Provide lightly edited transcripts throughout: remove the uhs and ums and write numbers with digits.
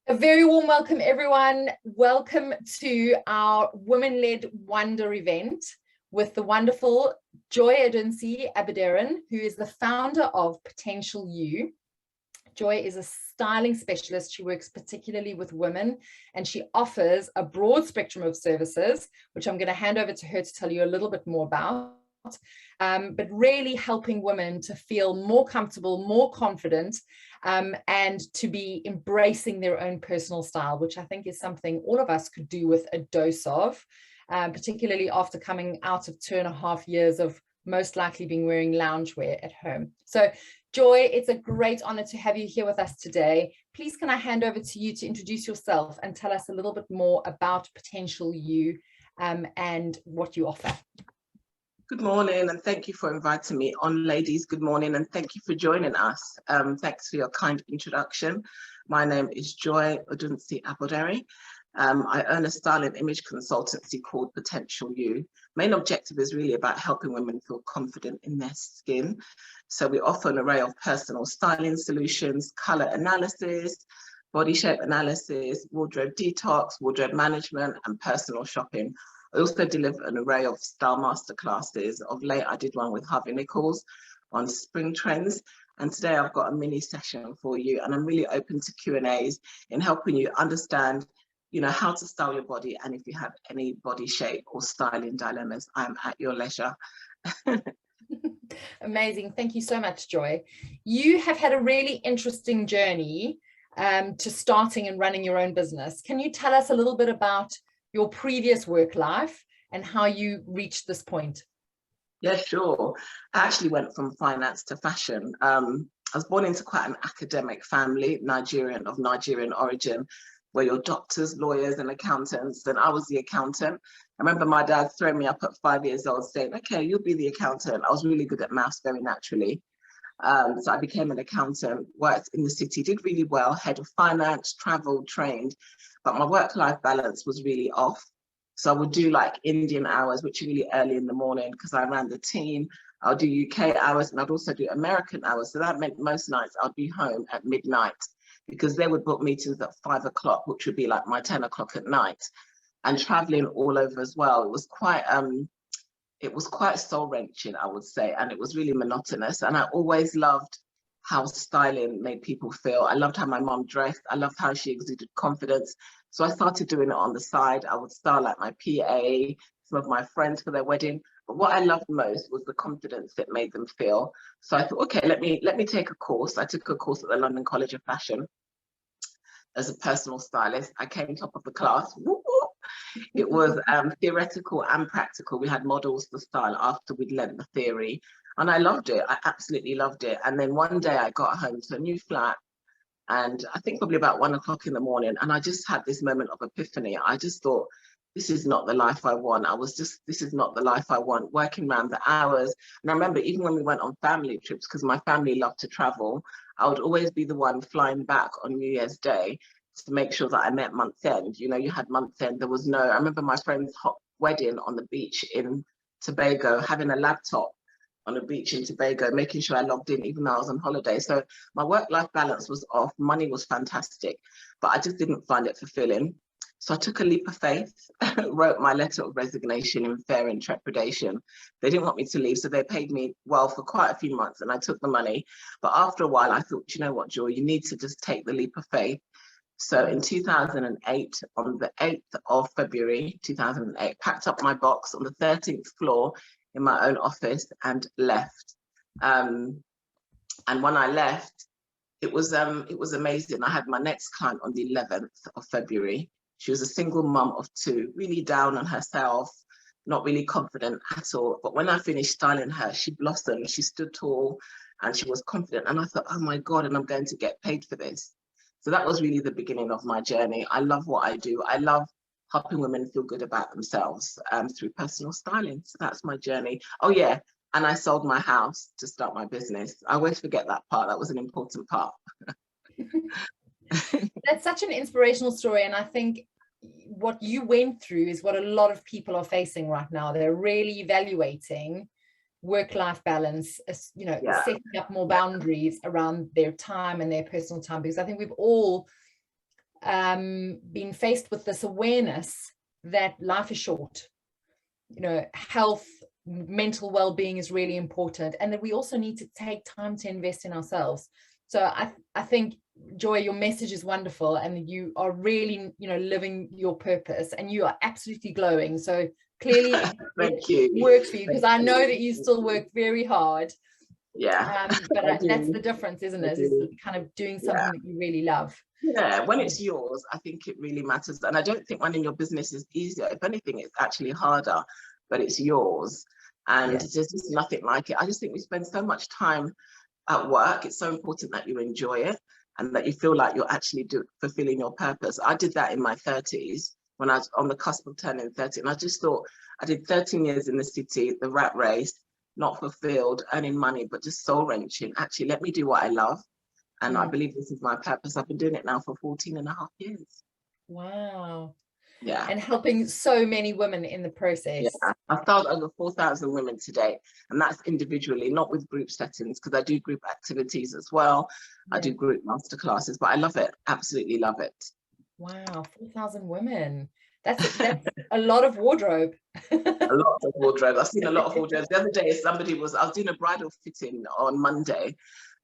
A very warm welcome, everyone. Welcome to our Women-Led Wonder event with the wonderful Joy Odunsi-Aboderin, who is the founder of Potential You. Joy is a styling specialist. She works particularly with women, and she offers a broad spectrum of services, which I'm going to hand over to her to tell you a little bit more about. But really helping women to feel more comfortable, more confident, and to be embracing their own personal style, which I think is something all of us could do with a dose of, particularly after coming out of 2.5 years of most likely being wearing loungewear at home. So Joy, it's a great honor to have you here with us today. Please can I hand over to you to introduce yourself and tell us a little bit more about Potential You and what you offer. Good morning, and thank you for inviting me on, ladies. Good morning, and thank you for joining us. Thanks for your kind introduction. My name is Joy Odunsi-Aboderin. I own a style and image consultancy called Potential You. Main objective is really about helping women feel confident in their skin. So we offer an array of personal styling solutions, color analysis, body shape analysis, wardrobe detox, wardrobe management, and personal shopping. I also deliver an array of style masterclasses. Of late, I did one with Harvey Nichols on spring trends. And today I've got a mini session for you, and I'm really open to Q&As in helping you understand, how to style your body. And if you have any body shape or styling dilemmas, I'm at your leisure. Amazing. Thank you so much, Joy. You have had a really interesting journey to starting and running your own business. Can you tell us a little bit about your previous work life and how you reached this point? Yeah, sure. I actually went from finance to fashion. I was born into quite an academic family, of Nigerian origin, where you're doctors, lawyers, and accountants. And I was the accountant. I remember my dad throwing me up at 5 years old saying, okay, you'll be the accountant. I was really good at maths very naturally. So I became an accountant, worked in the city, did really well, head of finance, traveled, trained, but my work-life balance was really off. So I would do like Indian hours, which are really early in the morning because I ran the team. I'll do UK hours, and I'd also do American hours. So that meant most nights I'd be home at midnight because they would book meetings at 5 o'clock, which would be like my 10 o'clock at night, and traveling all over as well. It was quite soul-wrenching, I would say, and it was really monotonous. And I always loved how styling made people feel. I loved how my mom dressed. I loved how she exuded confidence. So I started doing it on the side. I would style like my PA, some of my friends for their wedding. But what I loved most was the confidence it made them feel. So I thought, okay, let me take a course. I took a course at the London College of Fashion as a personal stylist. I came top of the class. It was theoretical and practical. We had models to style after we'd learned the theory. And I loved it. I absolutely loved it. And then one day I got home to a new flat, and I think probably about 1 o'clock in the morning. And I just had this moment of epiphany. I just thought, this is not the life I want. This is not the life I want, working around the hours. And I remember even when we went on family trips, because my family loved to travel, I would always be the one flying back on New Year's Day to make sure that I met month end. You had month end. I remember my friend's hot wedding on the beach in Tobago, having a laptop on a beach in Tobago, making sure I logged in even though I was on holiday. So my work-life balance was off. Money was fantastic, but I just didn't find it fulfilling. So I took a leap of faith, wrote my letter of resignation in fair intrepidation. They didn't want me to leave, so they paid me well for quite a few months, and I took the money. But after a while, I thought, you know what, Joy, you need to just take the leap of faith. So in 2008, on the 8th of February, 2008, packed up my box on the 13th floor in my own office and left. And when I left, it was amazing. I had my next client on the 11th of February. She was a single mum of 2, really down on herself, not really confident at all. But when I finished styling her, she blossomed, she stood tall, and she was confident. And I thought, oh my God, and I'm going to get paid for this. So that was really the beginning of my journey. I love what I do. I love helping women feel good about themselves through personal styling. So that's my journey. Oh yeah, and I sold my house to start my business. I always forget that part. That was an important part. That's such an inspirational story. And I think what you went through is what a lot of people are facing right now. They're really evaluating work-life balance, setting up more boundaries around their time and their personal time, because I think we've all been faced with this awareness that life is short. You know, health, mental well-being is really important, and that we also need to take time to invest in ourselves. So I think, Joy, your message is wonderful, and you are really, you know, living your purpose, and you are absolutely glowing. So clearly Thank you. Works for you, because I know that you still work very hard. Yeah. But that's the difference, isn't it? Is kind of doing something that you really love. Yeah, when it's yours, I think it really matters. And I don't think running your business is easier. If anything, it's actually harder, but it's yours. And there's just nothing like it. I just think we spend so much time at work. It's so important that you enjoy it and that you feel like you're actually fulfilling your purpose. I did that in my 30s when I was on the cusp of turning 30. And I just thought, I did 13 years in the city, the rat race, not fulfilled, earning money, but just soul wrenching. Actually, let me do what I love. And I believe this is my purpose. I've been doing it now for 14 and a half years. Wow. Yeah. And helping so many women in the process. Yeah. I've started over 4,000 women today. And that's individually, not with group settings, because I do group activities as well. I do group masterclasses, but I love it. Absolutely love it. Wow, 4,000 women. That's a lot of wardrobe. A lot of wardrobe. I've seen a lot of wardrobes. The other day, I was doing a bridal fitting on Monday.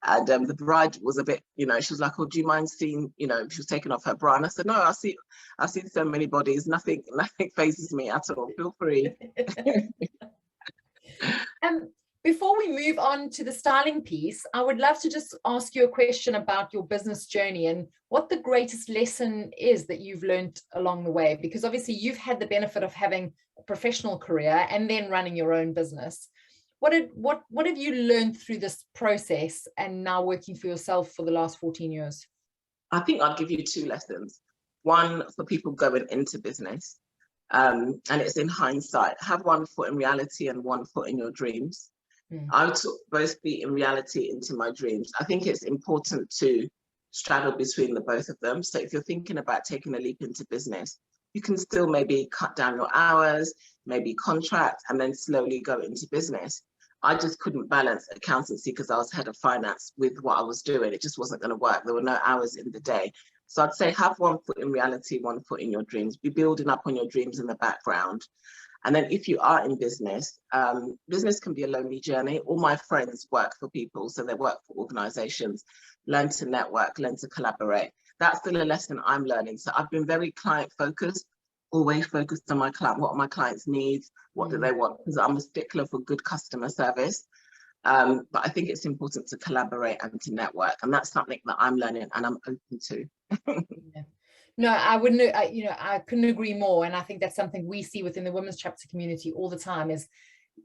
And the bride was a bit, you know, she was like, oh, do you mind seeing, you know, she was taking off her bra. And I said, no, I've seen so many bodies. Nothing phases me at all. Feel free. Before we move on to the styling piece, I would love to just ask you a question about your business journey and what the greatest lesson is that you've learned along the way, because obviously you've had the benefit of having a professional career and then running your own business. What have you learned through this process and now working for yourself for the last 14 years? I think I'll give you two lessons. One for people going into business, and it's in hindsight. Have one foot in reality and one foot in your dreams. I took both feet in reality into my dreams. I think it's important to straddle between the both of them. So if you're thinking about taking a leap into business, you can still maybe cut down your hours, maybe contract, and then slowly go into business. I just couldn't balance accountancy because I was head of finance with what I was doing. It just wasn't going to work. There were no hours in the day. So I'd say have one foot in reality, one foot in your dreams. Be building up on your dreams in the background. And then if you are in business, business can be a lonely journey. All my friends work for people, so they work for organizations. Learn to network, learn to collaborate. That's still a lesson I'm learning. So I've been very client focused, always focused on my client. What are my clients' needs? What do they want? Because I'm a stickler for good customer service. But I think it's important to collaborate and to network. And that's something that I'm learning and I'm open to. No, I wouldn't, I couldn't agree more. And I think that's something we see within the women's chapter community all the time, is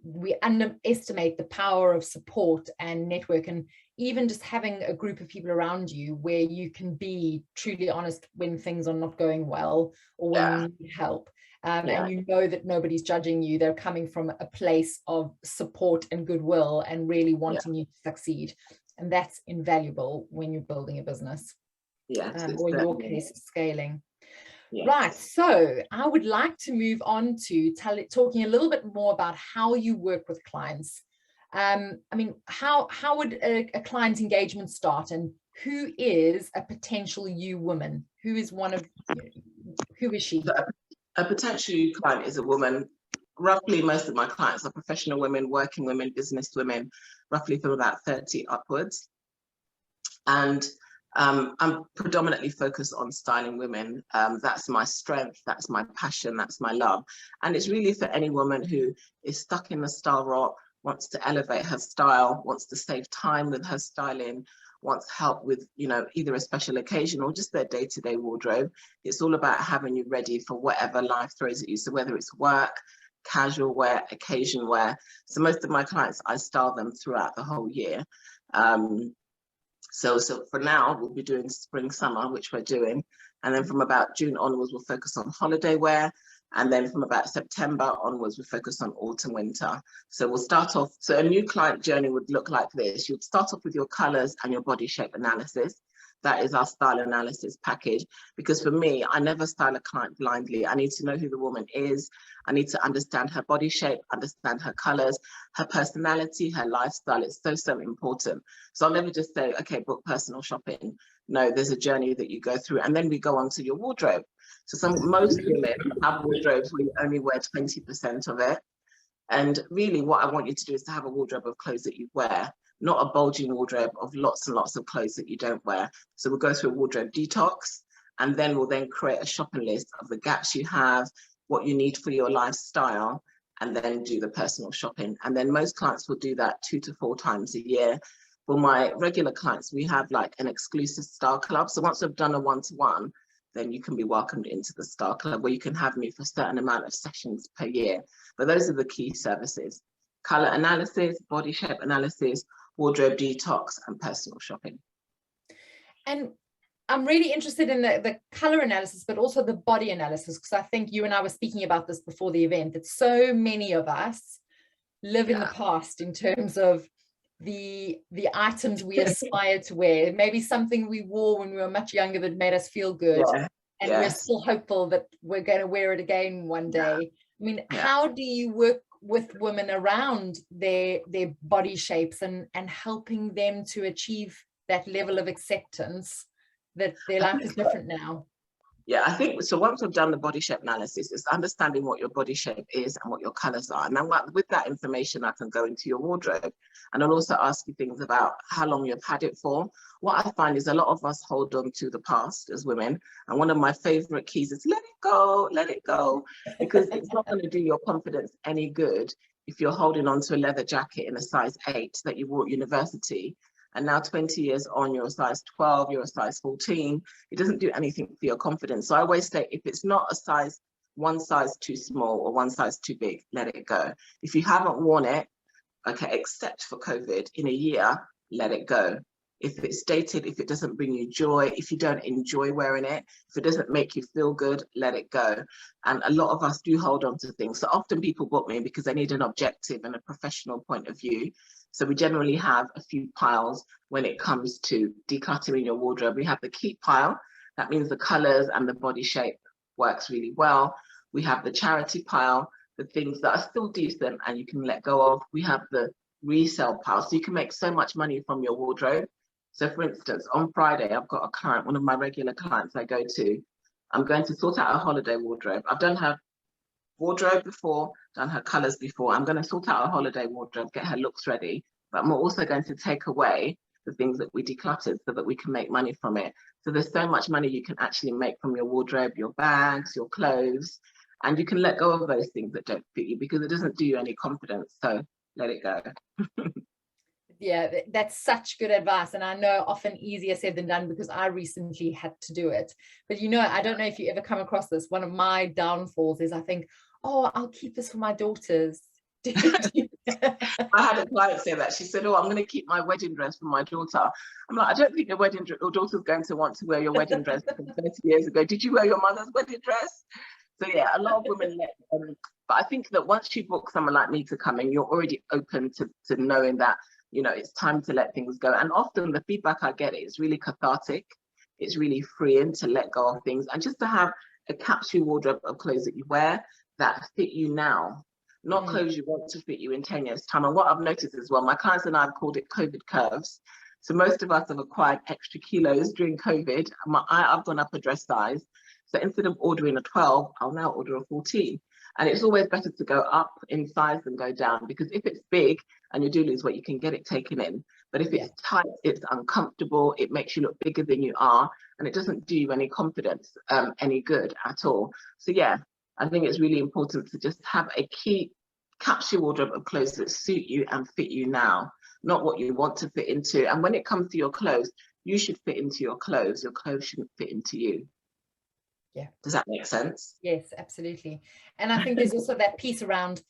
we underestimate the power of support and network, and even just having a group of people around you where you can be truly honest when things are not going well or when you need help. And you know that nobody's judging you. They're coming from a place of support and goodwill and really wanting you to succeed. And that's invaluable when you're building a business. Or in your case, scaling. Right, so I would like to move on to talking a little bit more about how you work with clients. I mean, how would a client engagement start, and who is a potential you woman? Who is she? A potential you client is a woman. Roughly, most of my clients are professional women, working women, business women, roughly from about 30 upwards. And I'm predominantly focused on styling women. That's my strength, that's my passion, that's my love. And it's really for any woman who is stuck in the style rut, wants to elevate her style, wants to save time with her styling, wants help with, you know, either a special occasion or just their day-to-day wardrobe. It's all about having you ready for whatever life throws at you. So whether it's work, casual wear, occasion wear. So most of my clients, I style them throughout the whole year. So for now, we'll be doing spring, summer, which we're doing. And then from about June onwards, we'll focus on holiday wear. And then from about September onwards, we focus on autumn, winter. So we'll start off. So a new client journey would look like this. You'd start off with your colors and your body shape analysis. That is our style analysis package. Because for me, I never style a client blindly. I need to know who the woman is. I need to understand her body shape, understand her colors, her personality, her lifestyle. It's so, so important. So I'll never just say, okay, book personal shopping. No, there's a journey that you go through, and then we go on to your wardrobe. So most women have wardrobes where you only wear 20% of it. And really what I want you to do is to have a wardrobe of clothes that you wear, not a bulging wardrobe of lots and lots of clothes that you don't wear. So we'll go through a wardrobe detox, and then we'll then create a shopping list of the gaps you have, what you need for your lifestyle, and then do the personal shopping. And then most clients will do that 2 to 4 times a year. For my regular clients, we have like an exclusive style club. So once we've done a one-to-one, then you can be welcomed into the style club where you can have me for a certain amount of sessions per year. But those are the key services: color analysis, body shape analysis, wardrobe detox, and personal shopping. And I'm really interested in the color analysis, but also the body analysis, because I think you and I were speaking about this before the event, that so many of us live in the past in terms of the items we aspire to wear. Maybe something we wore when we were much younger that made us feel good. And we're still hopeful that we're going to wear it again one day. I mean, how do you work with women around their body shapes and helping them to achieve that level of acceptance that their life is different now? Yeah, I think so. Once I've done the body shape analysis, it's understanding what your body shape is and what your colors are. And then with that information, I can go into your wardrobe, and I'll also ask you things about how long you've had it for. What I find is a lot of us hold on to the past as women. And one of my favorite keys is let it go, because it's not going to do your confidence any good if you're holding on to a leather jacket in a size 8 that you wore at university. And now 20 years on, you're a size 12, you're a size 14. It doesn't do anything for your confidence. So I always say, if it's not one size too small or one size too big, let it go. If you haven't worn it, okay, except for COVID, in a year, let it go. If it's dated, if it doesn't bring you joy, if you don't enjoy wearing it, if it doesn't make you feel good, let it go. And a lot of us do hold on to things. So often people book me because they need an objective and a professional point of view. So we generally have a few piles when it comes to decluttering your wardrobe. We have the keep pile. That means the colors and the body shape works really well. We have the charity pile, the things that are still decent and you can let go of. We have the resale pile. So you can make so much money from your wardrobe. So for instance, on Friday, I've got a client, one of my regular clients I go to. I'm going to sort out a holiday wardrobe. I've done her wardrobe before, done her colors before. I'm going to sort out a holiday wardrobe, get her looks ready, but I'm also going to take away the things that we decluttered so that we can make money from it. So there's so much money you can actually make from your wardrobe, your bags, your clothes, and you can let go of those things that don't fit you because it doesn't do you any confidence. So let it go. Yeah, that's such good advice. And I know often easier said than done because I recently had to do it. But you know, I don't know if you ever come across this. One of my downfalls is I think, oh, I'll keep this for my daughters. I had a client say that. She said, oh, I'm going to keep my wedding dress for my daughter. I'm like, I don't think your daughter's going to want to wear your wedding dress from 30 years ago. Did you wear your mother's wedding dress? So yeah, a lot of women but I think that once you book someone like me to come in, you're already open to knowing that, you know, it's time to let things go. And often the feedback I get is really cathartic. It's really freeing to let go of things and just to have a capsule wardrobe of clothes that you wear that fit you now, not clothes you want to fit you in 10 years time. And what I've noticed as well, my clients and I have called it COVID curves. So most of us have acquired extra kilos during COVID. I've gone up a dress size. So instead of ordering a 12, I'll now order a 14. And it's always better to go up in size than go down, because if it's big and you do lose weight, you can get it taken in. But if it's tight, it's uncomfortable, it makes you look bigger than you are, and it doesn't do you any confidence, any good at all. So yeah, I think it's really important to just have a key capsule wardrobe of clothes that suit you and fit you now, not what you want to fit into. And when it comes to your clothes, you should fit into your clothes shouldn't fit into you. Yeah. Does that make sense? Yes, absolutely. And I think there's also that piece around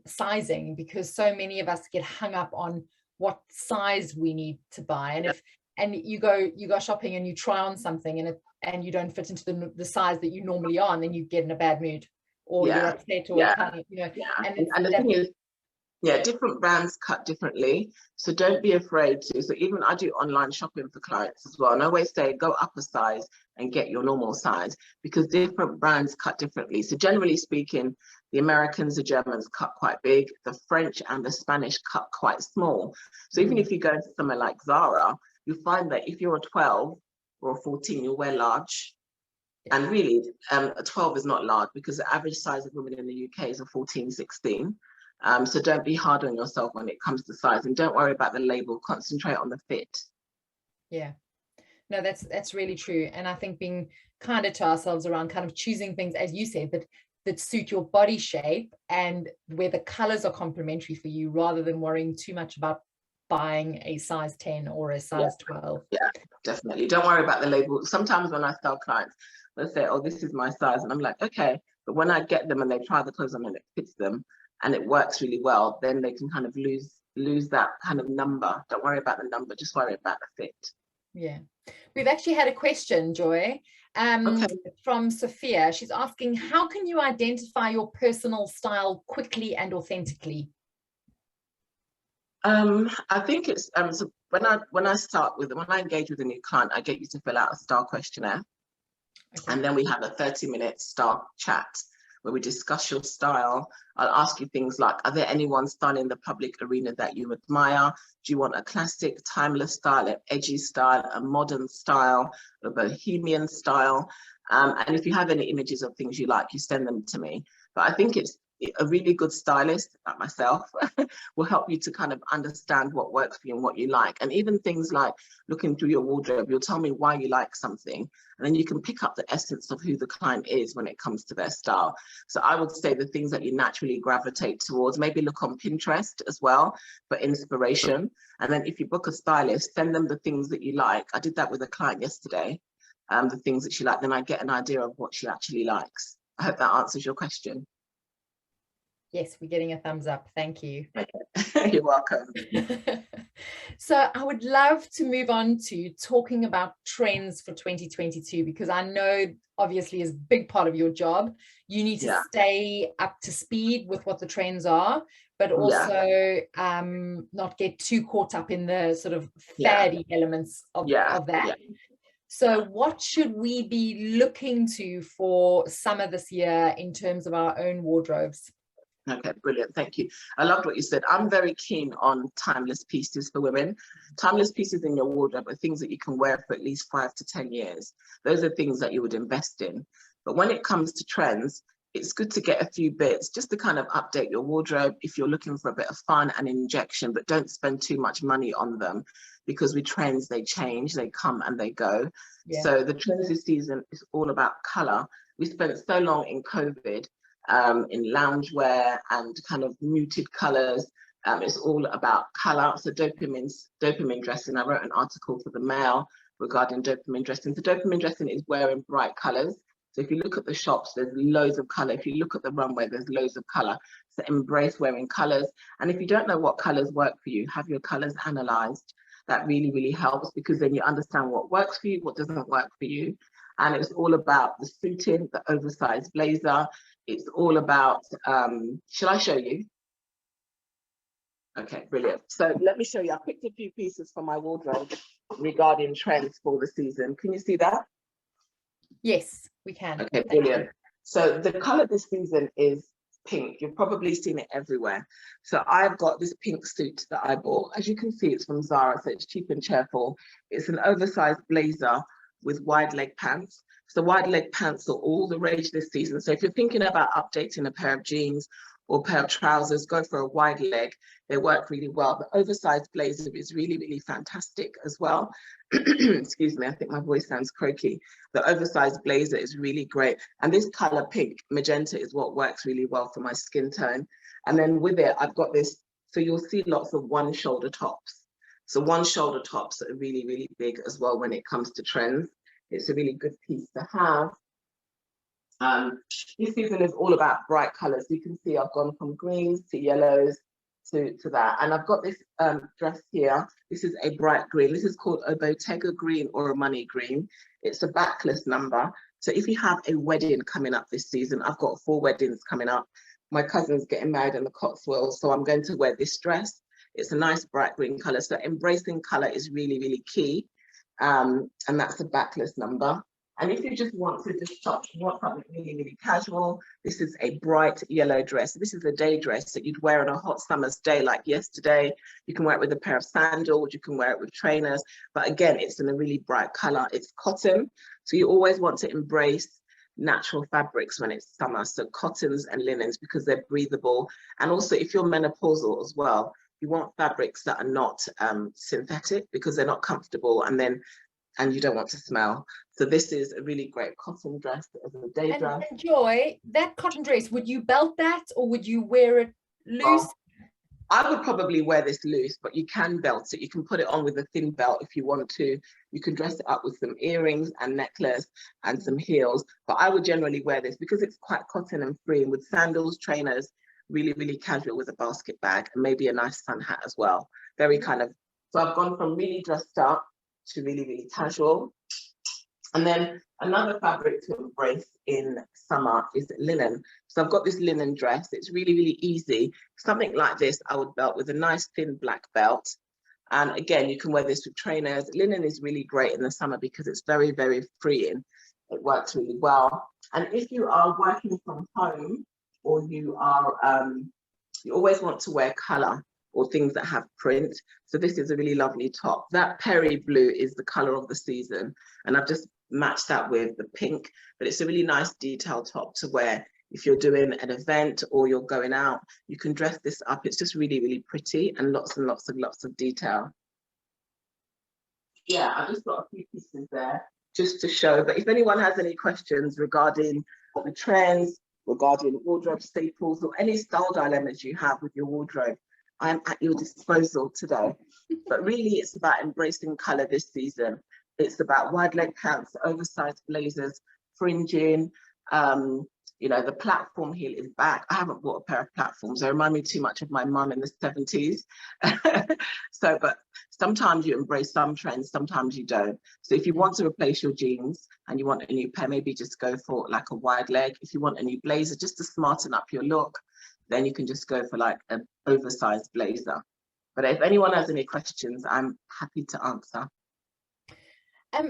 sizing, because so many of us get hung up on what size we need to buy. And if you go shopping and you try on something and you don't fit into the size that you normally are, and then you get in a bad mood or you're upset or you know. And the thing is, Yeah, different brands cut differently. So don't be afraid to. So even I do online shopping for clients as well. And I always say, go up a size and get your normal size, because different brands cut differently. So generally speaking, the Americans, the Germans cut quite big. The French and the Spanish cut quite small. So even if you go to somewhere like Zara, you find that if you're a 12 or a 14, you'll wear large. And really, a 12 is not large, because the average size of women in the UK is a 14, 16. So don't be hard on yourself when it comes to size, and don't worry about the label. Concentrate on the fit. Yeah, no, that's really true. And I think being kinder to ourselves around kind of choosing things, as you said, that suit your body shape and where the colors are complementary for you, rather than worrying too much about buying a size 10 or a size 12. Yeah, definitely. Don't worry about the label. Sometimes when I tell clients, they'll say, oh, this is my size. And I'm like, okay. But when I get them and they try the clothes on and it fits them and it works really well, then they can kind of lose that kind of number. Don't worry about the number, just worry about the fit. Yeah. We've actually had a question, Joy, from Sophia. She's asking, how can you identify your personal style quickly and authentically? I think it's so when I engage with a new client, I get you to fill out a style questionnaire. Okay. And then we have a 30-minute style chat where we discuss your style. I'll ask you things like, are there anyone styling in the public arena that you admire? Do you want a classic, timeless style, an edgy style, a modern style, a bohemian style? And if you have any images of things you like, you send them to me. But I think it's a really good stylist, like myself, will help you to kind of understand what works for you and what you like. And even things like looking through your wardrobe, you'll tell me why you like something, and then you can pick up the essence of who the client is when it comes to their style. So I would say the things that you naturally gravitate towards, maybe look on Pinterest as well for inspiration. And then if you book a stylist, send them the things that you like. I did that with a client yesterday, the things that she liked, then I get an idea of what she actually likes. I hope that answers your question. Yes, we're getting a thumbs up. Thank you. You're welcome. So I would love to move on to talking about trends for 2022, because I know obviously is a big part of your job. You need to stay up to speed with what the trends are, but also not get too caught up in the sort of faddy elements of that. So what should we be looking to for summer this year in terms of our own wardrobes? Okay, brilliant. Thank you. I loved what you said. I'm very keen on timeless pieces for women. Timeless pieces in your wardrobe are things that you can wear for at least 5 to 10 years. Those are things that you would invest in. But when it comes to trends, it's good to get a few bits just to kind of update your wardrobe if you're looking for a bit of fun and injection, but don't spend too much money on them, because with trends, they change, they come and they go. Yeah. So the trends this season is all about color. We spent so long in COVID in loungewear and kind of muted colors. It's all about color. So dopamine dressing. I wrote an article for the Mail regarding dopamine dressing. So dopamine dressing is wearing bright colors. So if you look at the shops, there's loads of color. If you look at the runway, there's loads of color. So embrace wearing colors. And if you don't know what colors work for you, have your colors analyzed. That really, really helps, because then you understand what works for you, what doesn't work for you. And it's all about the suiting, the oversized blazer. It's all about, shall I show you? Okay, brilliant. So let me show you. I picked a few pieces from my wardrobe regarding trends for the season. Can you see that? Yes, we can. Okay, brilliant. So the color this season is pink. You've probably seen it everywhere. So I've got this pink suit that I bought. As you can see, it's from Zara, so it's cheap and cheerful. It's an oversized blazer with wide leg pants. So wide leg pants are all the rage this season. So if you're thinking about updating a pair of jeans or a pair of trousers, go for a wide leg. They work really well. The oversized blazer is really, really fantastic as well. Excuse me, I think my voice sounds croaky. The oversized blazer is really great. And this color pink, magenta, is what works really well for my skin tone. And then with it, I've got this, so you'll see lots of one shoulder tops. So one shoulder tops are really, really big as well when it comes to trends. It's a really good piece to have. This season is all about bright colors. You can see I've gone from greens to yellows to that. And I've got this dress here. This is a bright green. This is called a Bottega green or a money green. It's a backless number. So if you have a wedding coming up this season, I've got 4 weddings coming up. my cousin's getting married in the Cotswolds, so I'm going to wear this dress. It's a nice bright green color. So embracing color is really, really key. And that's the backless number. And if you just want to just want something really, really casual, this is a bright yellow dress. This is a day dress that you'd wear on a hot summer's day like yesterday. You can wear it with a pair of sandals, you can wear it with trainers, but again, it's in a really bright color. It's cotton, so you always want to embrace natural fabrics when it's summer, so cottons and linens, because they're breathable. And also if you're menopausal as well, you want fabrics that are not synthetic, because they're not comfortable, and you don't want to smell. So this is a really great cotton dress as a day dress. And Joy, that cotton dress, would you belt that or would you wear it loose? I would probably wear this loose, but you can belt it. You can put it on with a thin belt if you want to. You can dress it up with some earrings and necklace and some heels. But I would generally wear this because it's quite cotton and free, and with sandals, trainers, really, really casual with a basket bag and maybe a nice sun hat as well. Very kind of, so I've gone from really dressed up to really, really casual. And then another fabric to embrace in summer is linen. So I've got this linen dress. It's really, really easy. Something like this, I would belt with a nice thin black belt. And again, you can wear this with trainers. Linen is really great in the summer because it's very, very freeing. It works really well. And if you are working from home, or you are, you always want to wear color or things that have print. So this is a really lovely top. That Perry blue is the color of the season. And I've just matched that with the pink, but it's a really nice detailed top to wear if you're doing an event or you're going out. You can dress this up. It's just really, really pretty and lots of detail. Yeah, I've just got a few pieces there just to show, but if anyone has any questions regarding the trends, regarding wardrobe staples, or any style dilemmas you have with your wardrobe, I am at your disposal today. But really, it's about embracing color this season. It's about wide leg pants, oversized blazers, fringing. You know, the platform heel is back. I haven't bought a pair of platforms. They remind me too much of my mum in the 70s. So, but sometimes you embrace some trends, sometimes you don't. So if you want to replace your jeans and you want a new pair, maybe just go for like a wide leg. If you want a new blazer, just to smarten up your look, then you can just go for like an oversized blazer. But if anyone has any questions, I'm happy to answer.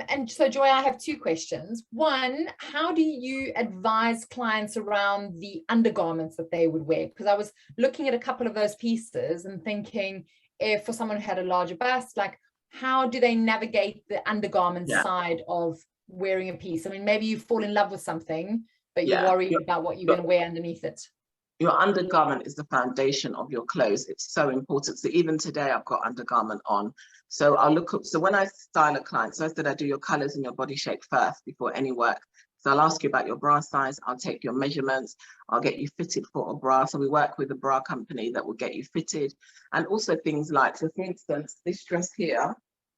And so, Joy, I have two questions. One, how do you advise clients around the undergarments that they would wear? Because I was looking at a couple of those pieces and thinking, if for someone who had a larger bust, like, how do they navigate the undergarment side of wearing a piece? I mean, maybe you fall in love with something, but you're worried about what you're going to wear underneath it. Your undergarment is the foundation of your clothes. It's so important. So even today, I've got undergarment on. So I'll look up, so when I style a client, so I said I do your colors and your body shape first before any work. So I'll ask you about your bra size. I'll take your measurements. I'll get you fitted for a bra. So we work with a bra company that will get you fitted. And also things like, so for instance, this dress here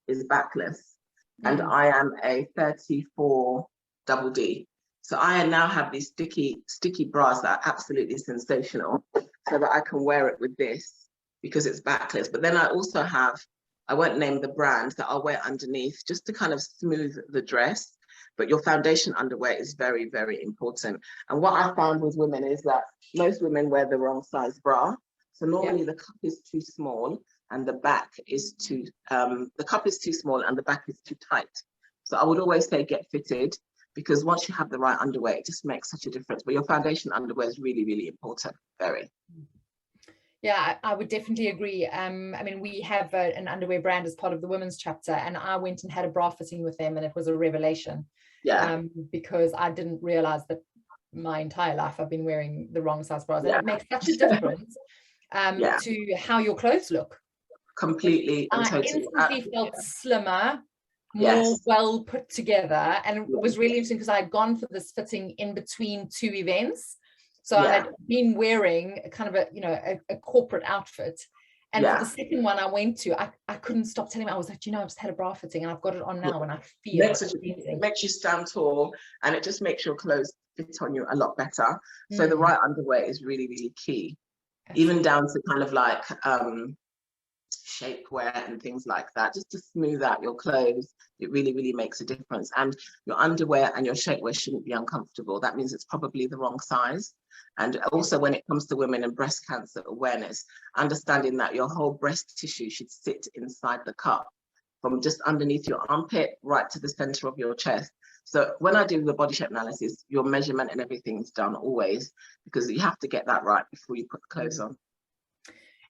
is backless and I am a 34 double D. So I now have these sticky bras that are absolutely sensational, so that I can wear it with this because it's backless. But then I also have, I won't name the brand, that I'll wear underneath just to kind of smooth the dress. But your foundation underwear is very, very important. And what I found with women is that most women wear the wrong size bra. So normally the cup is too small and the back is too, the cup is too small and the back is too tight. So I would always say get fitted, because once you have the right underwear, it just makes such a difference. But your foundation underwear is really, really important, very. Yeah, I would definitely agree. I mean, we have an underwear brand as part of the women's chapter, and I went and had a bra fitting with them, and it was a revelation. Yeah. Because I didn't realize that my entire life I've been wearing the wrong size bras. And it makes such a difference to how your clothes look. Completely and totally. I instantly felt slimmer, more well put together, and it was really interesting because I had gone for this fitting in between two events. So I had been wearing a kind of a corporate outfit, and for the second one I went to, I couldn't stop telling me, I was like, I just had a bra fitting and I've got it on now and I feel it makes you stand tall, and it just makes your clothes fit on you a lot better. So the right underwear is really, really key. Even down to kind of like shapewear and things like that, just to smooth out your clothes. It really, really makes a difference. And your underwear and your shapewear shouldn't be uncomfortable. That means it's probably the wrong size. And also when it comes to women and breast cancer awareness, understanding that your whole breast tissue should sit inside the cup, from just underneath your armpit right to the center of your chest. So when I do the body shape analysis, your measurement and everything's done always, because you have to get that right before you put the clothes on.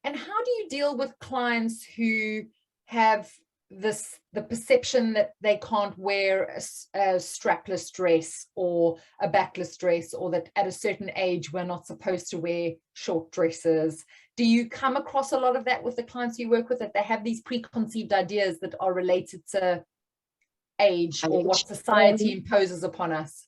And how do you deal with clients who have the perception that they can't wear a strapless dress or a backless dress, or that at a certain age we're not supposed to wear short dresses? Do you come across a lot of that with the clients you work with, that they have these preconceived ideas that are related to age or what society imposes upon us?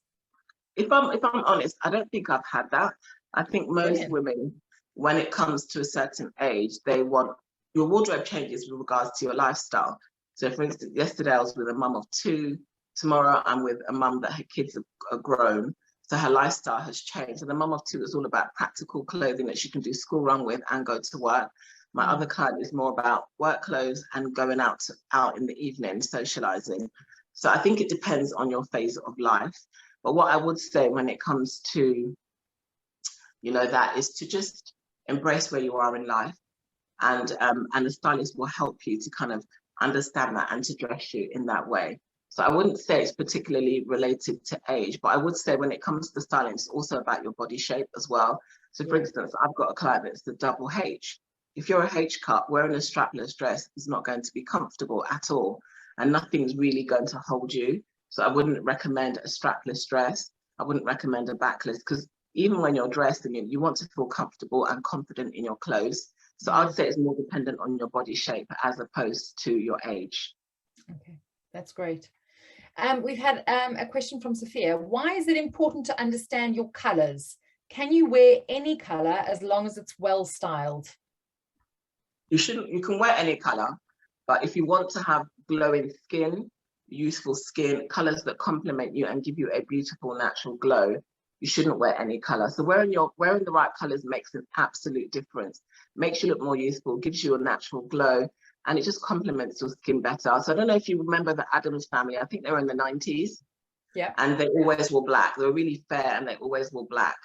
If I'm honest, I don't think I've had that. I think most women, when it comes to a certain age, they want your wardrobe changes with regards to your lifestyle. So for instance, yesterday I was with a mum of 2. Tomorrow I'm with a mum that her kids are grown. So her lifestyle has changed. And the mum of 2 is all about practical clothing that she can do school run with and go to work. My other client is more about work clothes and going out in the evening, socializing. So I think it depends on your phase of life. But what I would say when it comes to, that is to just embrace where you are in life, and the stylist will help you to kind of understand that and to dress you in that way. So I wouldn't say it's particularly related to age, but I would say when it comes to styling, it's also about your body shape as well. So for instance, I've got a client that's the double H. If you're a H cup, wearing a strapless dress is not going to be comfortable at all, and nothing's really going to hold you. So I wouldn't recommend a strapless dress. I wouldn't recommend a backless, because even when you're dressed, you want to feel comfortable and confident in your clothes. So I'd say it's more dependent on your body shape as opposed to your age. Okay, that's great. We've had a question from Sophia. Why is it important to understand your colors? Can you wear any color as long as it's well styled? You can wear any color, but if you want to have glowing skin, youthful skin, colors that complement you and give you a beautiful natural glow, you shouldn't wear any color. So wearing the right colors makes an absolute difference. Makes you look more youthful, gives you a natural glow, and it just complements your skin better. So I don't know if you remember the Addams family. I think they were in the 90s. Yeah. And they always wore black. They were really fair and they always wore black.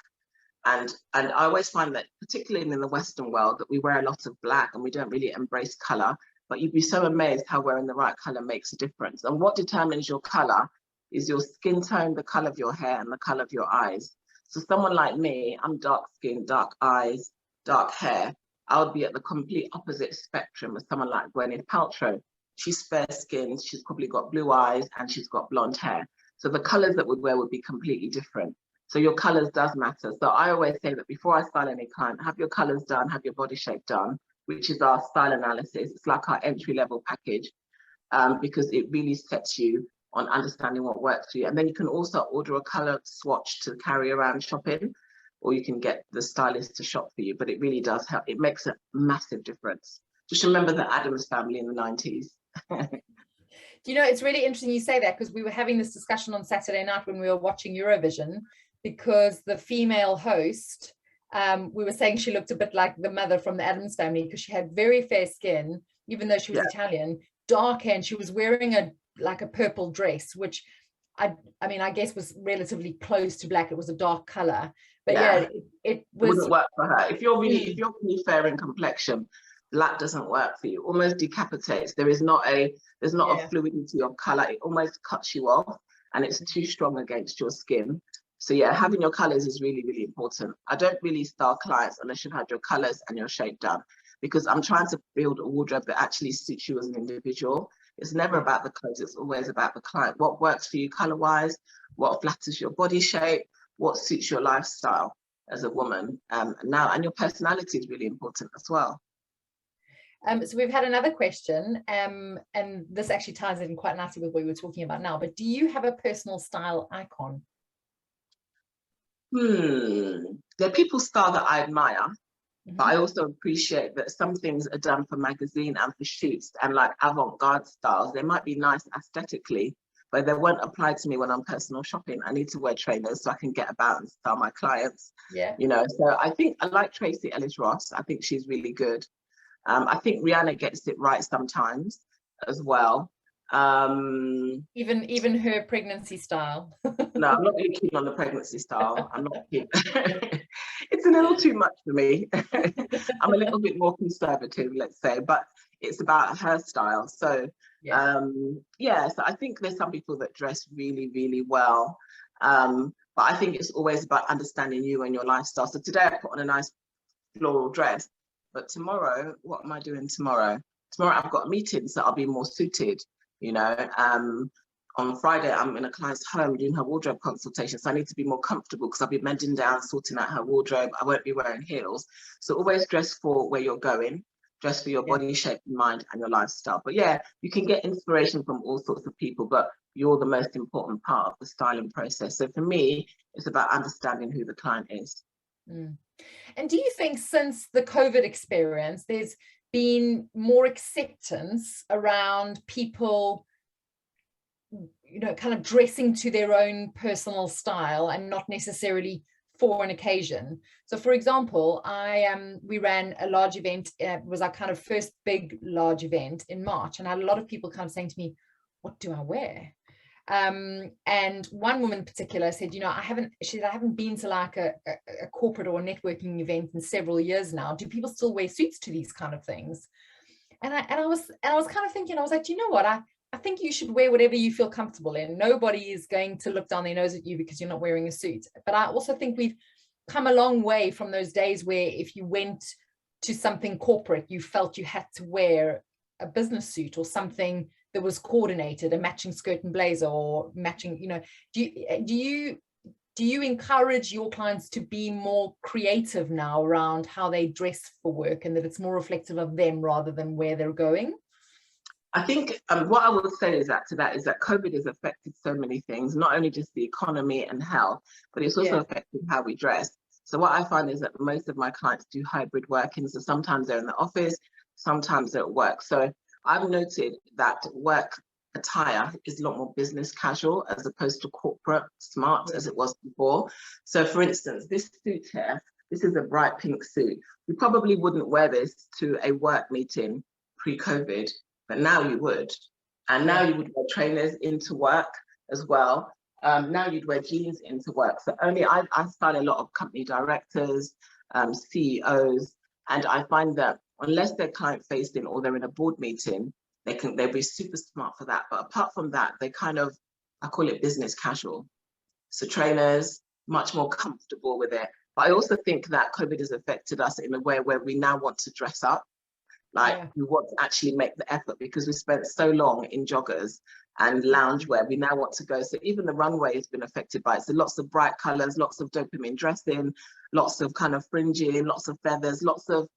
And I always find that, particularly in the Western world, that we wear a lot of black and we don't really embrace color. But you'd be so amazed how wearing the right color makes a difference. And what determines your color is your skin tone, the color of your hair, and the color of your eyes. So someone like me, I'm dark skin, dark eyes, dark hair. I would be at the complete opposite spectrum of someone like Gwyneth Paltrow. She's fair skinned, she's probably got blue eyes, and she's got blonde hair. So the colors that we'd wear would be completely different. So your colors does matter. So I always say that before I style any client, have your colors done, have your body shape done, which is our style analysis. It's like our entry-level package, because it really sets you on understanding what works for you. And then you can also order a color swatch to carry around shopping, or you can get the stylist to shop for you. But it really does help. It makes a massive difference. Just remember the Addams family in the 90s. It's really interesting you say that, because we were having this discussion on Saturday night when we were watching Eurovision, because the female host, we were saying she looked a bit like the mother from the Addams family, because she had very fair skin, even though she was Italian, dark hair, and she was wearing a purple dress, which I guess was relatively close to black. It was a dark color, but it wouldn't work for her. If you're really fair in complexion, black doesn't work for you. Almost decapitates. There's not a fluidity of color. It almost cuts you off, and it's too strong against your skin. So having your colors is really, really important. I don't really style clients unless you've had your colors and your shape done, because I'm trying to build a wardrobe that actually suits you as an individual. It's never about the clothes, it's always about the client. What works for you color-wise, what flatters your body shape, what suits your lifestyle as a woman. And your personality is really important as well. So we've had another question, and this actually ties in quite nicely with what we were talking about now, but do you have a personal style icon? There are people's style that I admire, but I also appreciate that some things are done for magazine and for shoots, and like avant-garde styles. They might be nice aesthetically, but they won't apply to me when I'm personal shopping. I need to wear trainers so I can get about and style my clients. So I think I like Tracy Ellis Ross. I think she's really good. I think Rihanna gets it right sometimes as well. Even her pregnancy style. No, I'm not really keen on the pregnancy style. I'm not keen. It's a little too much for me. I'm a little bit more conservative, let's say, but it's about her style. So yeah, so I think there's some people that dress really, really well. But I think it's always about understanding you and your lifestyle. So today I put on a nice floral dress, but tomorrow, what am I doing tomorrow? Tomorrow I've got meetings, so I'll be more suited, you know. On Friday, I'm in a client's home doing her wardrobe consultation. So I need to be more comfortable because I'll be bending down, sorting out her wardrobe. I won't be wearing heels. So always dress for where you're going, dress for your body shape, mind, and your lifestyle. But yeah, you can get inspiration from all sorts of people, but you're the most important part of the styling process. So for me, it's about understanding who the client is. Mm. And do you think since the COVID experience, there's been more acceptance around people, you know, kind of dressing to their own personal style and not necessarily for an occasion? So for example, we ran a large event. It was our kind of first big large event in March, and I had a lot of people kind of saying to me, what do I wear? And one woman in particular said, you know, I haven't been to like a corporate or a networking event in several years now. Do people still wear suits to these kind of things? And I was kind of thinking, I was like, you know what, I think you should wear whatever you feel comfortable in. Nobody is going to look down their nose at you because you're not wearing a suit. But I also think we've come a long way from those days where if you went to something corporate, you felt you had to wear a business suit or something that was coordinated, a matching skirt and blazer or matching, you know. Do you encourage your clients to be more creative now around how they dress for work, and that it's more reflective of them rather than where they're going? I think what I would say is that COVID has affected so many things, not only just the economy and health, but it's also affected how we dress. So what I find is that most of my clients do hybrid working. So sometimes they're in the office, sometimes they're at work. So I've noted that work attire is a lot more business casual as opposed to corporate smart as it was before. So for instance, this suit here, this is a bright pink suit. You probably wouldn't wear this to a work meeting pre-COVID, but now you would. And now you would wear trainers into work as well. Now you'd wear jeans into work. So I style a lot of company directors, CEOs, and I find that unless they're client facing or they're in a board meeting, they'll be super smart for that. But apart from that, they kind of, I call it business casual. So trainers, much more comfortable with it. But I also think that COVID has affected us in a way where we now want to dress up. Like we want to actually make the effort because we spent so long in joggers and loungewear. We now want to go. So even the runway has been affected by it. So lots of bright colors, lots of dopamine dressing, lots of kind of fringing, lots of feathers, lots of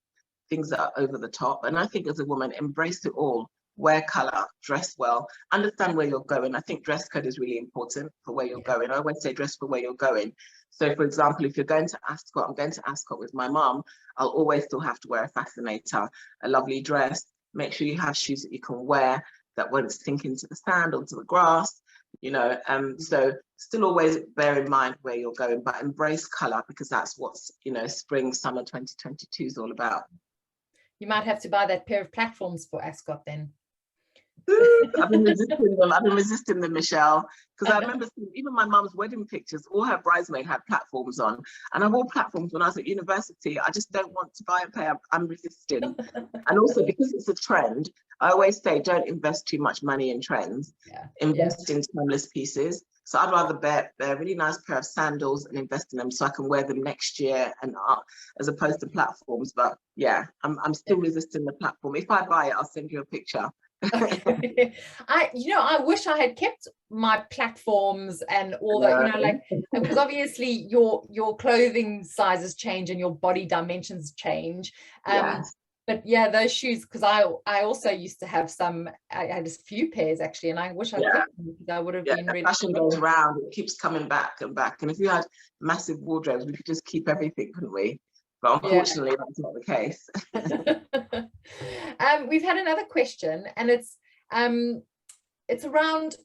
things that are over the top. And I think as a woman, embrace it all. Wear color, dress well, understand where you're going. I think dress code is really important for where you're going. I always say dress for where you're going. So for example, if you're going to Ascot, I'm going to Ascot with my mum, I'll always still have to wear a fascinator, a lovely dress. Make sure you have shoes that you can wear that won't sink into the sand, onto the grass, you know. So still always bear in mind where you're going, but embrace color because that's what's, you know, spring, summer 2022 is all about. You might have to buy that pair of platforms for Ascot then. I've been resisting them, Michelle, because I remember seeing even my mum's wedding pictures, all her bridesmaids had platforms on, and I wore platforms when I was at university. I just don't want to buy a pair. I'm resisting. And also because it's a trend, I always say don't invest too much money in trends. Invest in timeless pieces. So I'd rather bear a really nice pair of sandals and invest in them so I can wear them next year and up, as opposed to platforms. But yeah, I'm still resisting the platform. If I buy it, I'll send you a picture. Okay. I wish I had kept my platforms and all that, you know, like, because obviously your clothing sizes change and your body dimensions change. But yeah, those shoes, because I also used to have some, I had a few pairs actually, and I wish I kept them because I would have been really. Fashion goes around, it keeps coming back and back. And if you had massive wardrobes, we could just keep everything, couldn't we? But unfortunately, that's not the case. We've had another question, and it's around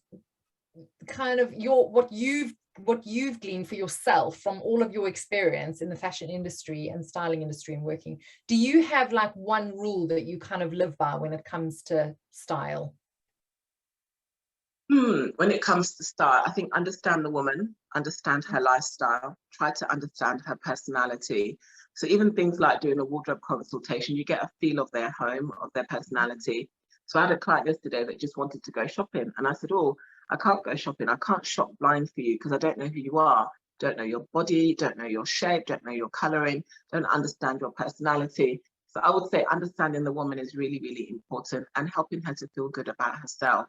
kind of what you've what you've gleaned for yourself from all of your experience in the fashion industry and styling industry and working, do you have like one rule that you kind of live by when it comes to style? When it comes to style, I think understand the woman, understand her lifestyle, try to understand her personality. So even things like doing a wardrobe consultation, you get a feel of their home, of their personality. So I had a client yesterday that just wanted to go shopping, and I said, oh, I can't go shopping. I can't shop blind for you because I don't know who you are, don't know your body, don't know your shape, don't know your coloring, don't understand your personality. So I would say understanding the woman is really, really important, and helping her to feel good about herself.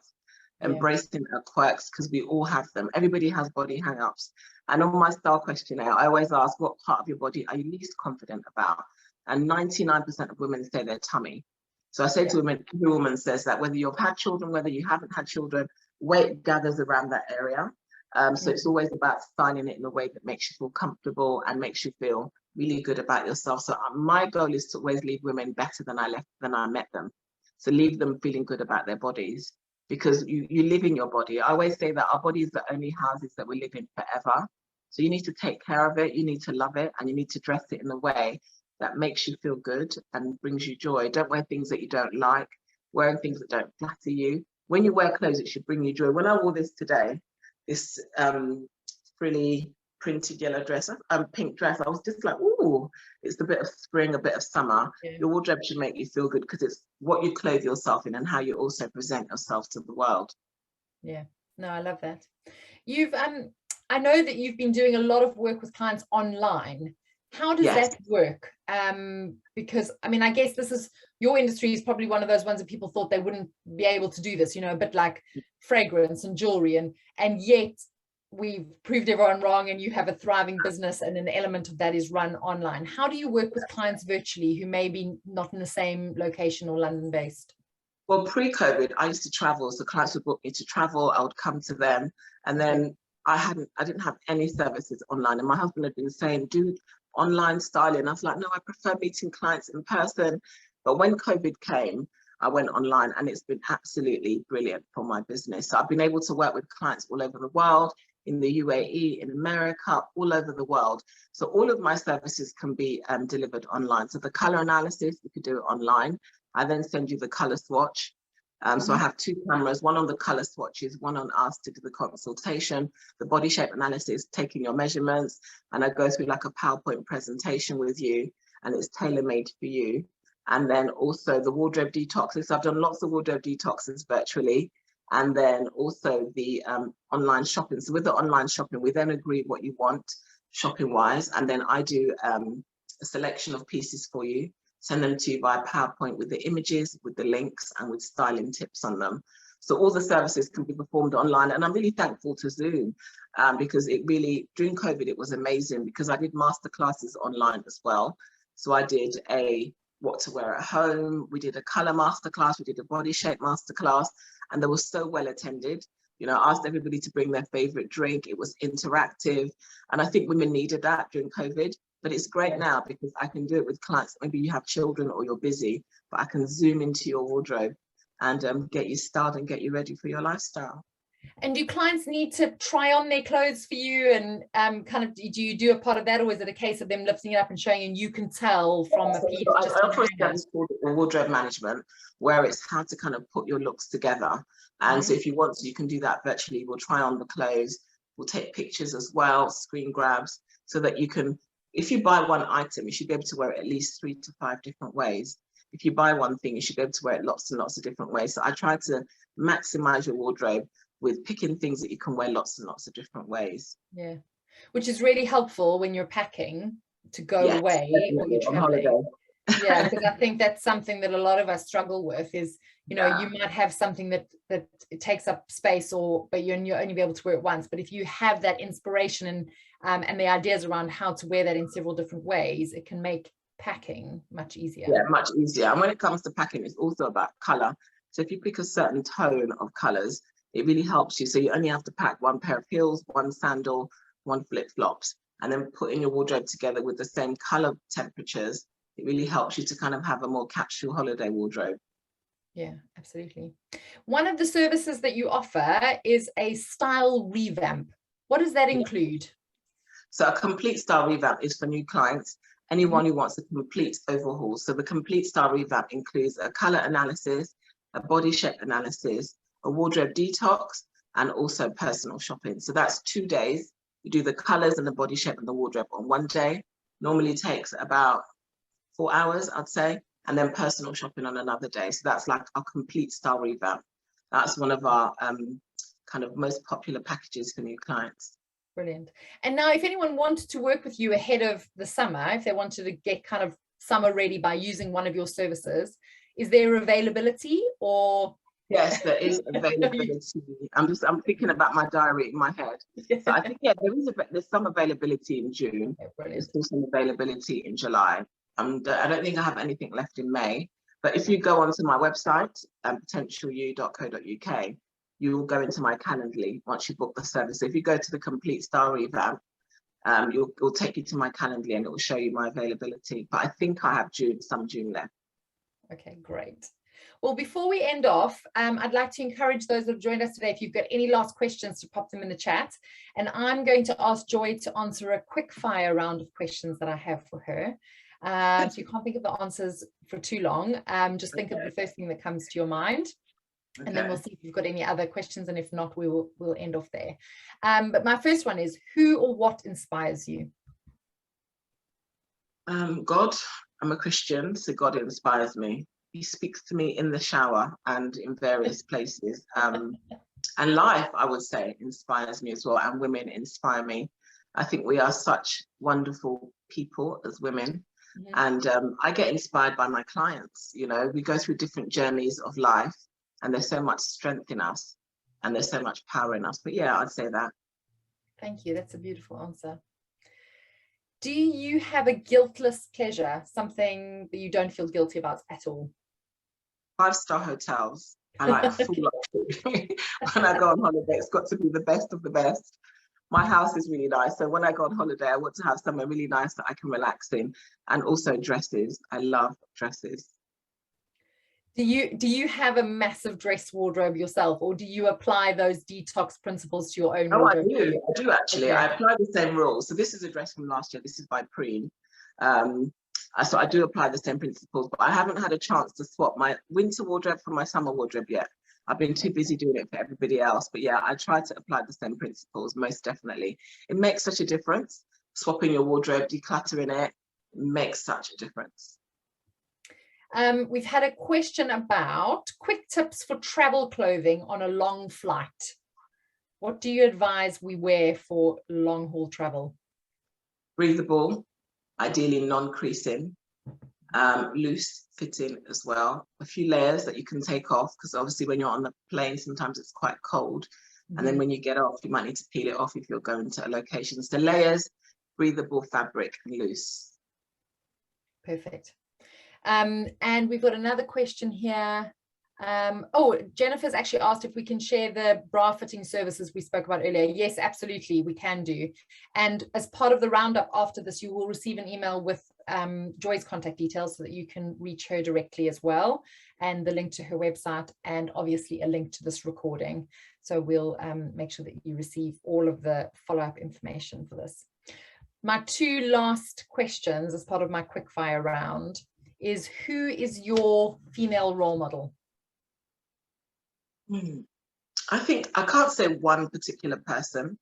Yeah. Embracing her quirks, because we all have them. Everybody has body hang-ups. And on my style questionnaire, I always ask, what part of your body are you least confident about? And 99% of women say their tummy. So I say to women, every woman says that, whether you've had children, whether you haven't had children, weight gathers around that area. So it's always about styling it in a way that makes you feel comfortable and makes you feel really good about yourself. So my goal is to always leave women better than I met them. So leave them feeling good about their bodies, because you live in your body. I always say that our body is the only houses that we live in forever. So you need to take care of it, you need to love it, and you need to dress it in a way that makes you feel good and brings you joy. Don't wear things that you don't like, wearing things that don't flatter you. When you wear clothes, it should bring you joy. When I wore this today, this frilly printed yellow dress, pink dress, I was just like, ooh, it's a bit of spring, a bit of summer. Yeah. Your wardrobe should make you feel good, because it's what you clothe yourself in and how you also present yourself to the world. Yeah, no, I love that. You've I know that you've been doing a lot of work with clients online. How does that work? Because I mean, I guess this is, your industry is probably one of those ones that people thought they wouldn't be able to do this, you know, a bit like fragrance and jewelry, and yet we've proved everyone wrong, and you have a thriving business, and an element of that is run online. How do you work with clients virtually who may be not in the same location or London based? Well, pre-COVID, I used to travel, so clients would book me to travel, I would come to them, and then I didn't have any services online. And my husband had been saying, do online styling. I was like, no, I prefer meeting clients in person. But when COVID came, I went online, and it's been absolutely brilliant for my business. So I've been able to work with clients all over the world, in the UAE, in America, all over the world. So all of my services can be delivered online. So the color analysis, you could do it online. I then send you the color swatch. So I have 2 cameras, one on the color swatches, one on us to do the consultation, the body shape analysis, taking your measurements, and I go through like a PowerPoint presentation with you, and it's tailor-made for you. And then also the wardrobe detoxes. So I've done lots of wardrobe detoxes virtually. And then also the online shopping. So with the online shopping, we then agree what you want shopping wise. And then I do a selection of pieces for you, send them to you via PowerPoint with the images, with the links, and with styling tips on them. So all the services can be performed online. And I'm really thankful to Zoom, because it really, during COVID, it was amazing, because I did masterclasses online as well. So I did a what to wear at home, we did a color masterclass, we did a body shape masterclass, and they were so well attended. You know, I asked everybody to bring their favorite drink. It was interactive. And I think women needed that during COVID. But it's great now, because I can do it with clients. Maybe you have children or you're busy, but I can zoom into your wardrobe and get you styled and get you ready for your lifestyle. And do clients need to try on their clothes for you, and kind of, do you do a part of that, or is it a case of them lifting it up and showing, and you can tell from a piece? I offer a service called wardrobe management, where it's how to kind of put your looks together. And so if you want to, you can do that virtually. We'll try on the clothes, we'll take pictures as well, screen grabs, so that you can, if you buy one item, you should be able to wear it at least 3 to 5 different ways. If you buy one thing, you should be able to wear it lots and lots of different ways. So I try to maximize your wardrobe with picking things that you can wear lots and lots of different ways. Yeah, which is really helpful when you're packing to go away or you're traveling. Yeah, because I think that's something that a lot of us struggle with is, you know, you might have something that it takes up space, but you're only be able to wear it once. But if you have that inspiration and the ideas around how to wear that in several different ways, it can make packing much easier. Yeah, much easier. And when it comes to packing, it's also about color. So if you pick a certain tone of colors, it really helps you. So you only have to pack 1 pair of heels, 1 sandal, 1 flip-flops, and then putting your wardrobe together with the same color temperatures. It really helps you to kind of have a more capsule holiday wardrobe. Yeah, absolutely. One of the services that you offer is a style revamp. What does that include? So a complete style revamp is for new clients, anyone who wants a complete overhaul. So the complete style revamp includes a color analysis, a body shape analysis, a wardrobe detox, and also personal shopping. So that's 2 days. You do the colors and the body shape and the wardrobe on one day. Normally takes about 4 hours, I'd say, and then personal shopping on another day. So that's like a complete style revamp. That's one of our kind of most popular packages for new clients. Brilliant. And now if anyone wanted to work with you ahead of the summer, if they wanted to get kind of summer ready by using one of your services, is there availability or? Yes, there is availability. I'm thinking about my diary in my head. So I think, yeah, there's some availability in June. Okay, there's still some availability in July. I don't think I have anything left in May. But if you go onto my website, potentialyou.co.uk, you will go into my Calendly once you book the service. So if you go to the complete style revamp, it'll take you to my Calendly and it will show you my availability. But I think I have some June left. Okay, great. Well, before we end off, I'd like to encourage those that have joined us today, if you've got any last questions, to pop them in the chat. And I'm going to ask Joy to answer a quick fire round of questions that I have for her. So you can't think of the answers for too long. Just think of the first thing that comes to your mind. And then we'll see if you've got any other questions, and if not, we'll end off there. But my first one is, who or what inspires you? God. I'm a Christian, so God inspires me. He speaks to me in the shower and in various places. And life, I would say, inspires me as well, and women inspire me. I think we are such wonderful people as women. And I get inspired by my clients. You know, we go through different journeys of life, and there's so much strength in us and there's so much power in us. But yeah, I'd say that. Thank you. That's a beautiful answer. Do you have a guiltless pleasure, something that you don't feel guilty about at all? 5-star hotels. I like full luxury. When I go on holiday, it's got to be the best of the best. My house is really nice. So when I go on holiday, I want to have somewhere really nice that I can relax in. And also dresses. I love dresses. Do you have a massive dress wardrobe yourself, or do you apply those detox principles to your own wardrobe? I do actually. I apply the same rules. So this is a dress from last year. This is by Preen. So I do apply the same principles, but I haven't had a chance to swap my winter wardrobe from my summer wardrobe yet. I've been too busy doing it for everybody else. But yeah, I try to apply the same principles, most definitely. It makes such a difference. Swapping your wardrobe, decluttering it, makes such a difference. We've had a question about quick tips for travel clothing on a long flight. What do you advise we wear for long haul travel? Breathable, ideally non-creasing, loose fitting as well. A few layers that you can take off, because obviously when you're on the plane, sometimes it's quite cold. And then when you get off, you might need to peel it off if you're going to a location. So layers, breathable fabric, and loose. Perfect. And we've got another question here. Jennifer's actually asked if we can share the bra fitting services we spoke about earlier. Yes, absolutely, we can do. And as part of the roundup after this, you will receive an email with Joy's contact details so that you can reach her directly as well, and the link to her website, and obviously a link to this recording. So we'll make sure that you receive all of the follow-up information for this. My two last questions as part of my quickfire round is, who is your female role model? I think I can't say one particular person.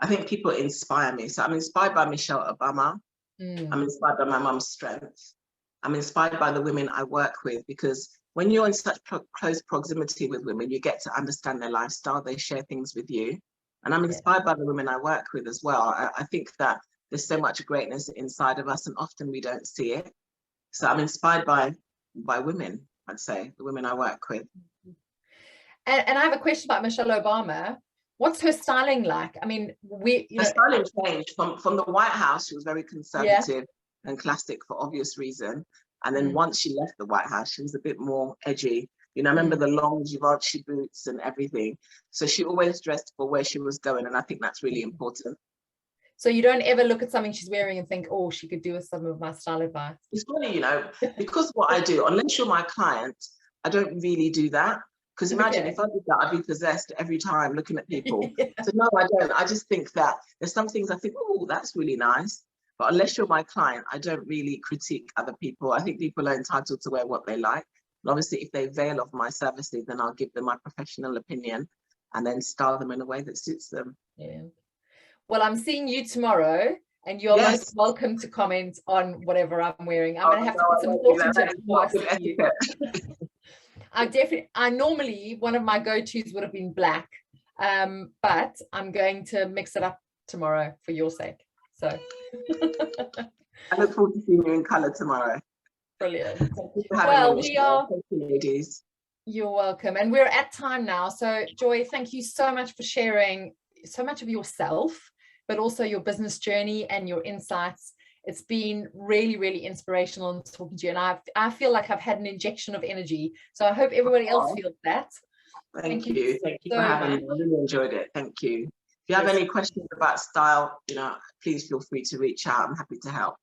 I think people inspire me. So I'm inspired by Michelle Obama. I'm inspired by my mum's strength. I'm inspired by the women I work with, because when you're in such close proximity with women, you get to understand their lifestyle. They share things with you. And I'm inspired by the women I work with as well. I think that there's so much greatness inside of us, and often we don't see it. So I'm inspired by women, I'd say, the women I work with. And I have a question about Michelle Obama. What's her styling like? I mean, her styling changed from the White House. She was very conservative and classic for obvious reason. And then once she left the White House, she was a bit more edgy. You know, I remember the long Givenchy boots and everything. So she always dressed for where she was going. And I think that's really important. So you don't ever look at something she's wearing and think, oh, she could do with some of my style advice. It's funny, you know, because what I do, unless you're my client, I don't really do that. Because imagine if I did that, I'd be possessed every time looking at people. Yeah. So no, I don't. I just think that there's some things I think, oh, that's really nice. But unless you're my client, I don't really critique other people. I think people are entitled to wear what they like. And obviously, if they avail of my services, then I'll give them my professional opinion and then style them in a way that suits them. Yeah. Well, I'm seeing you tomorrow, and you're most welcome to comment on whatever I'm wearing. I'm going to have to put some thought into it before I see you. I normally, one of my go-tos would have been black, but I'm going to mix it up tomorrow for your sake. So I look forward to seeing you in colour tomorrow. Brilliant. Well, we are. Thank you, ladies. You're welcome. And we're at time now. So Joy, thank you so much for sharing so much of yourself, but also your business journey and your insights. It's been really, really inspirational in talking to you. And I feel like I've had an injection of energy. So I hope everybody else feels that. Thank you. Thank you for having me. I really enjoyed it. Thank you. If you have any questions about style, please feel free to reach out. I'm happy to help.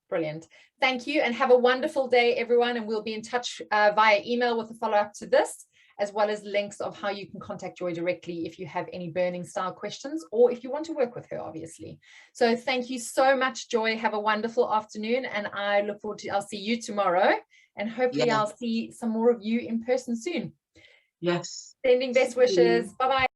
Brilliant. Thank you, and have a wonderful day, everyone. And we'll be in touch via email with a follow-up to this, as well as links of how you can contact Joy directly if you have any burning style questions, or if you want to work with her, obviously. So thank you so much, Joy. Have a wonderful afternoon, and I look forward to, I'll see you tomorrow, and hopefully I'll see some more of you in person soon. Yes. Sending best wishes. Bye-bye.